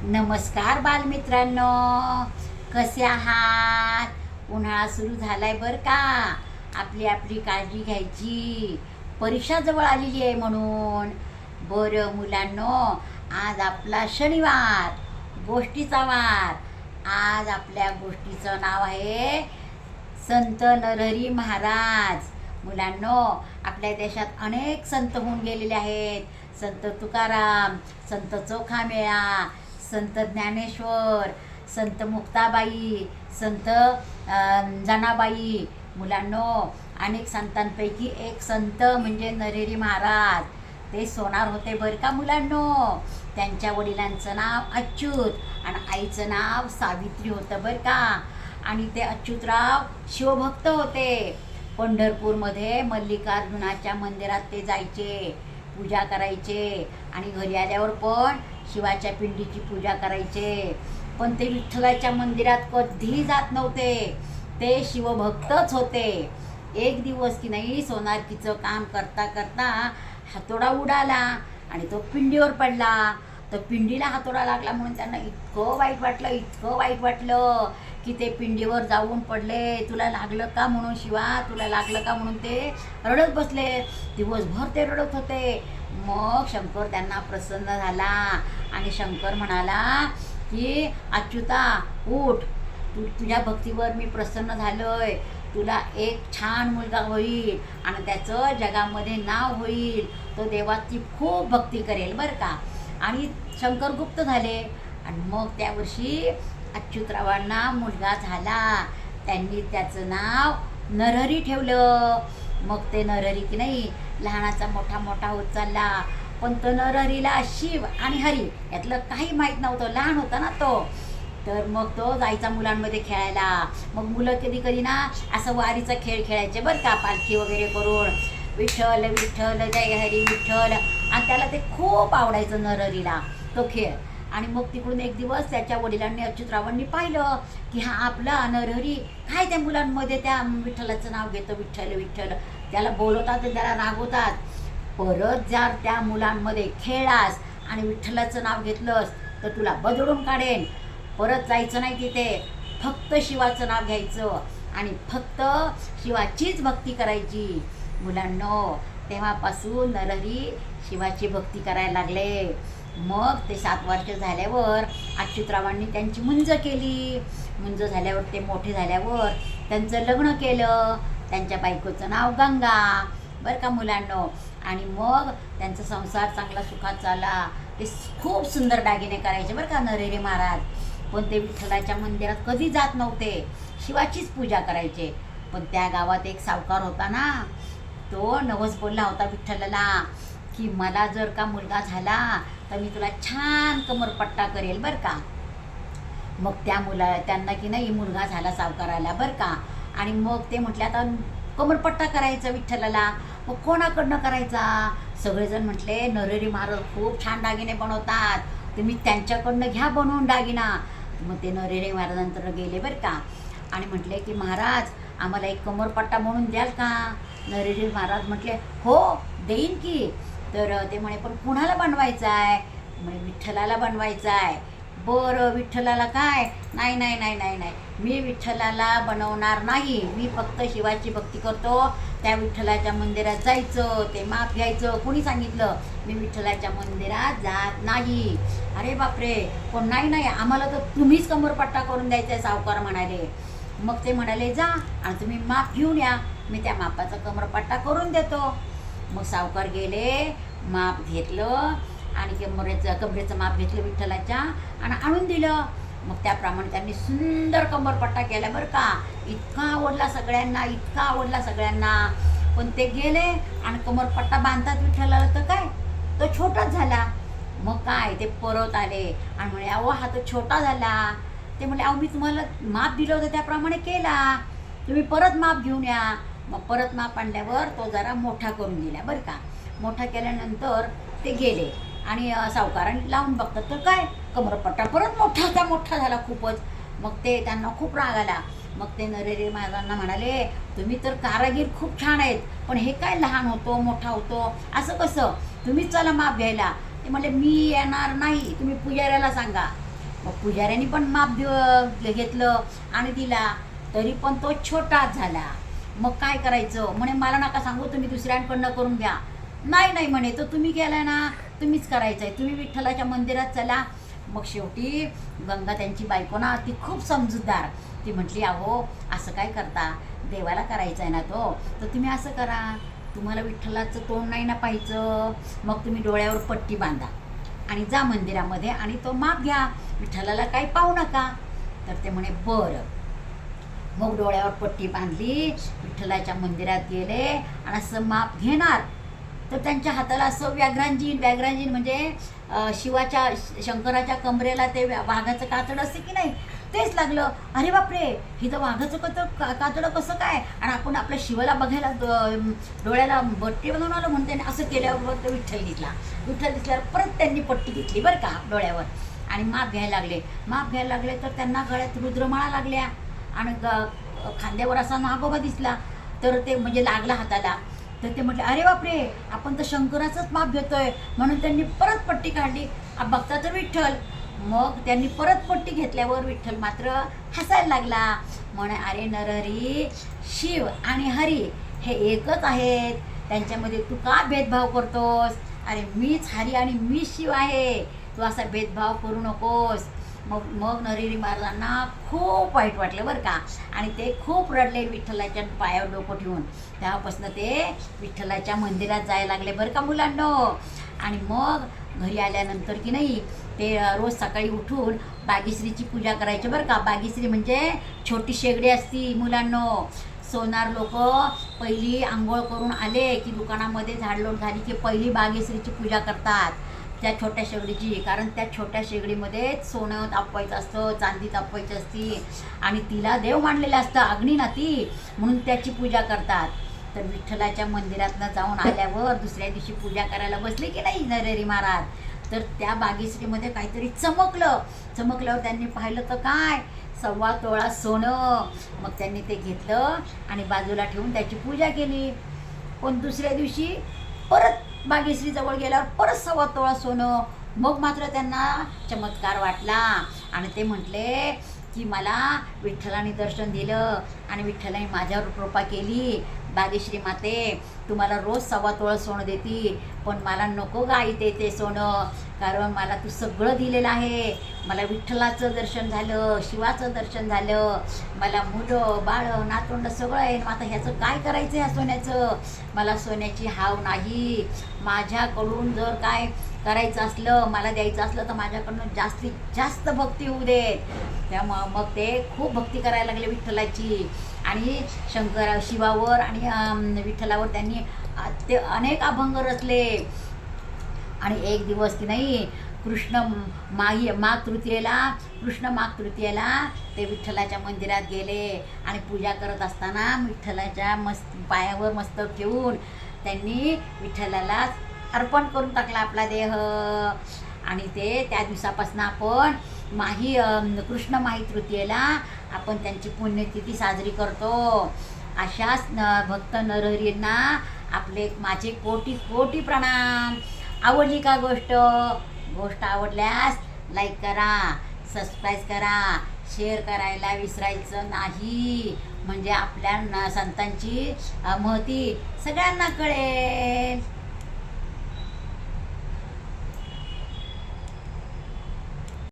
नमस्कार बालमित्रांनो, कसे आहात? उन्हाळा सुरू झालाय बरं का. आपली आपली काळजी घ्यायची, परीक्षा जवळ आलेली आहे म्हणून. बरं मुलांनो, आज आपला शनिवार, गोष्टीचा वार. आज आपल्या गोष्टीचं नाव आहे संत नरहरी महाराज. मुलांनो, आपल्या देशात अनेक संत होऊन गेलेले आहेत. संत तुकाराम, संत चोखामेळा, संत ज्ञानेश्वर, संत मुक्ताबाई, संत जनाबाई. मुलांनो, अनेक संतांपैकी एक संत म्हणजे नरहरी महाराज. ते सोनार होते बरं का मुलांनो. त्यांच्या वडिलांचं नाव अच्युत आणि आईचं नाव सावित्री होतं बरं का. आणि ते अच्युतराव शिवभक्त होते. पंढरपूरमध्ये मल्लिकार्जुनाच्या मंदिरात ते जायचे, पूजा करायचे आणि घरी आल्यावर पण शिवाच्या पिंडीची पूजा करायचे. पण ते विठ्ठलाच्या मंदिरात कधीही जात नव्हते. ते शिवभक्तच होते. एक दिवस की नाही, सोनारकीचं काम करता करता हातोडा उडाला आणि तो पिंडीवर पडला. तर पिंडीला हातोडा लागला म्हणून त्यांना इतकं वाईट वाटलं की ते पिंडीवर जाऊन पडले. तुला लागलं का म्हणून, शिवा तुला लागलं का म्हणून ते रडत बसले. दिवसभर ते रडत होते. मग शंकर त्यांना प्रसन्न झाला आणि शंकर म्हणाला की अच्युता उठ, तुझ्या भक्तीवर मी प्रसन्न झालोय. तुला एक छान मुलगा होईल आणि त्याचं जगामध्ये नाव होईल. तो देवाची खूप भक्ती करेल बरं का. आणि शंकर गुप्त झाले. आणि मग त्या वर्षी अच्युतरावांना मुलगा झाला. त्यांनी त्याचं नाव नरहरी ठेवलं. मग ते नरहरी की नाही लहानाचा मोठा मोठा होत चालला. पण तो नरहरीला शिव आणि हरी यातलं काही माहीत नव्हतं, लहान होता ना तो. तर मग तो जायचा मुलांमध्ये खेळायला. मग मुलं कधी कधी ना असं वारीचा खेळ खेळायचे बरं का, पालखी वगैरे करून. विठ्ठल विठ्ठल जय हरी विठ्ठल. आणि त्याला ते खूप आवडायचं नरहरीला तो खेळ. आणि मग तिकडून एक दिवस त्याच्या वडिलांनी अच्युतरावांनी पाहिलं की हा आपला नरहरी काय त्या मुलांमध्ये त्या विठ्ठलाचं नाव घेतो, विठ्ठल विठ्ठल. त्याला बोलवतात आणि त्याला रागवतात. परत जर त्या मुलांमध्ये खेळलास आणि विठ्ठलाचं नाव घेतलंस तर तुला बदडून काढेन. परत जायचं नाही तिथे, फक्त शिवाचं नाव घ्यायचं आणि फक्त शिवाचीच भक्ती करायची. मुलांनो, तेव्हापासून नरहरी शिवाची भक्ती करायला लागले. मग ते 7 वर्ष झाल्यावर अच्युतरावांनी त्यांची मुंज केली. मुंज झाल्यावर ते मोठे झाल्यावर त्यांचं लग्न केलं. त्यांच्या बायकोचं नाव गंगा बरं का मुलांनो. आणि मग त्यांचा संसार चांगला सुखात चालला. ते खूप सुंदर दागिने करायचे बरं का नरहरी महाराज. पण ते विठ्ठलाच्या मंदिरात कधी जात नव्हते, शिवाचीच पूजा करायचे. पण त्या गावात एक सावकार होता ना, तो नवस बोलला होता विठ्ठलाला की मला जर का मुलगा झाला तर मी तुला छान कमरपट्टा करेल बरं का. मग त्यांना की नाही मुलगा झाला सावकाराला बरं का. आणि मग ते म्हटले आता कमरपट्टा करायचा विठ्ठलाला, मग कोणाकडनं करायचा. सगळेजण म्हटले नरहरी महाराज खूप छान दागिने बनवतात, तुम्ही त्यांच्याकडनं घ्या बनवून दागिना. मग ते नरहरी महाराजांकडे गेले बरं का आणि म्हटले की महाराज आम्हाला एक कमरपट्टा म्हणून द्याल का. नरहरी महाराज म्हटले हो देईन की. तर ते म्हणे पण कुणाला बनवायचं आहे. म्हणे विठ्ठलाला बनवायचं आहे. बरं विठ्ठलाला काय, नाही नाही नाही नाही नाही, मी विठ्ठलाला बनवणार नाही, मी फक्त शिवाची भक्ती करतो. त्या विठ्ठलाच्या मंदिरात जायचं, ते माप घ्यायचं. कुणी सांगितलं, मी विठ्ठलाच्या मंदिरात जात नाही. अरे बापरे, पण नाही नाही आम्हाला तर तुम्हीच कमरपट्टा करून द्यायचा आहे, सावकार म्हणाले. मग ते म्हणाले जा आणि तुम्ही माप घेऊन या, मी त्या मापाचा कमरपट्टा करून देतो. मग सावकार गेले, माप घेतलं आणि कमरेचं माप घेतलं विठ्ठलाच्या आणि आणून दिलं. मग त्याप्रमाणे त्यांनी सुंदर कमरपट्टा केला बरं का. इतका आवडला सगळ्यांना, इतका आवडला सगळ्यांना. पण ते गेले आणि कमरपट्टा बांधतात विठ्ठलाला तर काय तो छोटाच झाला. मग काय ते परत आले आणि म्हणे अहो हा तो छोटा झाला. ते म्हणे अहो मी तुम्हाला माप दिलं होतं त्याप्रमाणे केला, तुम्ही परत माप घेऊन या. मग परत माप आणल्यावर तो जरा मोठा करून दिला बरं का. मोठा केल्यानंतर ते गेले आणि सावकारांनी लावून बघतात तर काय कमरपट्टा परत मोठा झाला खूपच. मग ते त्यांना खूप राग आला. मग ते नरहरी महाराजांना म्हणाले तुम्ही तर कारागीर खूप छान आहेत, पण हे काय लहान होतो मोठा होतो असं कसं, तुम्हीच चला माप घ्यायला. ते म्हणले मी येणार नाही, तुम्ही पुजाऱ्याला सांगा. मग पुजाऱ्याने पण माप घेतलं आणि दिला, तरी पण तो छोटाच झाला. मग काय करायचं म्हणे, मला नका सांगू, तुम्ही दुसऱ्यांकडनं करून घ्या. नाही नाही म्हणे, तो तुम्ही केलाय ना, तुम्हीच करायचं आहे, तुम्ही विठ्ठलाच्या मंदिरात चला. मग शेवटी गंगा त्यांची बायको ना, ती खूप समजूतदार, ती म्हटली, अहो असं काय करता, देवाला करायचं आहे ना तो, तर तुम्ही असं करा, तुम्हाला विठ्ठलाचं तोंड नाही ना पाहायचं, मग तुम्ही डोळ्यावर पट्टी बांधा आणि जा मंदिरामध्ये आणि तो माप घ्या, विठ्ठलाला काही पाहू नका. तर ते म्हणे बरं. मग डोळ्यावर पट्टी बांधली, विठ्ठलाच्या मंदिरात गेले आणि असं माप घेणार, तर त्यांच्या हाताला असं व्याघ्रांजीन म्हणजे शिवाच्या शंकराच्या कमरेला ते वाघाचं कातड असते की नाही, तेच लागलं. अरे बापरे, ही तर वाघाचं कातडं कसं काय, आणि आपण आपल्या शिवाला बघायला डोळ्याला पट्टी बनवून आलो म्हणून त्याने असं केल्यावर तो विठ्ठल दिसल्यावर परत त्यांनी पट्टी घेतली बरं का डोळ्यावर आणि माप घ्यायला लागले. तर त्यांना गळ्यात रुद्रमाळा लागल्या आणि खांद्यावर असा नागोबा दिसला, तर ते म्हणजे लागला हाताला. तर ते म्हटले, अरे बापरे, आपण तर शंकराचंच माप घेतोय, म्हणून त्यांनी परत पट्टी काढली. बघता तर विठ्ठल. मग त्यांनी परत पट्टी घेतल्यावर विठ्ठल मात्र हसायला लागला, म्हणे, अरे नरहरी, शिव आणि हरी हे एकच आहेत, त्यांच्यामध्ये तू का भेदभाव करतोस? अरे मीच हरी आणि मीच शिव आहे, तू असा भेदभाव करू नकोस. मग नरहरी महाराजांना खूप वाईट वाटलं बरं का, आणि ते खूप रडले विठ्ठलाच्या पायावर डोकं ठेवून. तेव्हापासून ते विठ्ठलाच्या मंदिरात जायला लागले बरं का मुलांनो. आणि मग घरी आल्यानंतर की नाही, ते रोज सकाळी उठून बागेश्रीची पूजा करायची बरं का. बागेश्री म्हणजे छोटी शेगडी असती मुलांनो. सोनार लोक पहिली आंघोळ करून आले की दुकानामध्ये झाडलोट झाली की पहिली बागेश्रीची पूजा करतात, त्या छोट्या शेगडीची. कारण त्या छोट्या शेगडीमध्ये सोनं तापवायचं असतं, चांदी तापवायची असती, आणि तिला देव मानलेलं असतं, अग्नी ना ती, म्हणून त्याची पूजा करतात. तर विठ्ठलाच्या मंदिरातनं जाऊन आल्यावर दुसऱ्या दिवशी पूजा करायला बसले की नाही नरहरी महाराज, तर त्या बागेश्रीमध्ये काहीतरी चमकल्यावर त्यांनी पाहिलं तर काय, 1.25 तोळा सोनं. मग त्यांनी ते घेतलं आणि बाजूला ठेवून त्याची पूजा केली. पण दुसऱ्या दिवशी परत बागेश्रीजवळ गेल्यावर परत 1.25 तोळा सोनं. मग मात्र त्यांना चमत्कार वाटला आणि ते म्हटले की मला विठ्ठलाने दर्शन दिलं आणि विठ्ठलाने माझ्यावर कृपा केली. बागेश्री माते, तुम्हाला रोज 1.25 तोळा सोनं देतील, पण मला नको गाई ते सोनं, कारण मला तू सगळं दिलेलं आहे. मला विठ्ठलाचं दर्शन झालं, शिवाचं दर्शन झालं, मला मुलं बाळं नातवंड सगळं आहे. आता ह्याचं काय करायचं ह्या सोन्याचं? मला सोन्याची हाव नाही. माझ्याकडून जर काय करायचं असलं, मला द्यायचं असलं, तर माझ्याकडून जास्तीत जास्त भक्ती होऊ देत. त्यामुळं मग ते खूप भक्ती करायला लागले विठ्ठलाची, आणि शिवावर आणि विठ्ठलावर त्यांनी ते अनेक अभंग रचले. आणि एक दिवस की नाही, माघ तृतीयेला ते विठ्ठलाच्या मंदिरात गेले आणि पूजा करत असताना विठ्ठलाच्या पायावर मस्तक ठेवून त्यांनी विठ्ठलाला अर्पण करून टाकला आपला देह. आणि ते त्या दिवसापासून आपण कृष्ण माही तृतीयेला आपण त्यांची पुण्यतिथी साजरी करतो. अशाच भक्त नरहरींना माझे कोटी प्रणाम. आवडली का गोष्ट आवडल्यास लाईक करा, सबस्क्राईब करा, शेअर करायला विसरायचं नाही, म्हणजे आपल्या संतांची महती सगळ्यांना कळेल.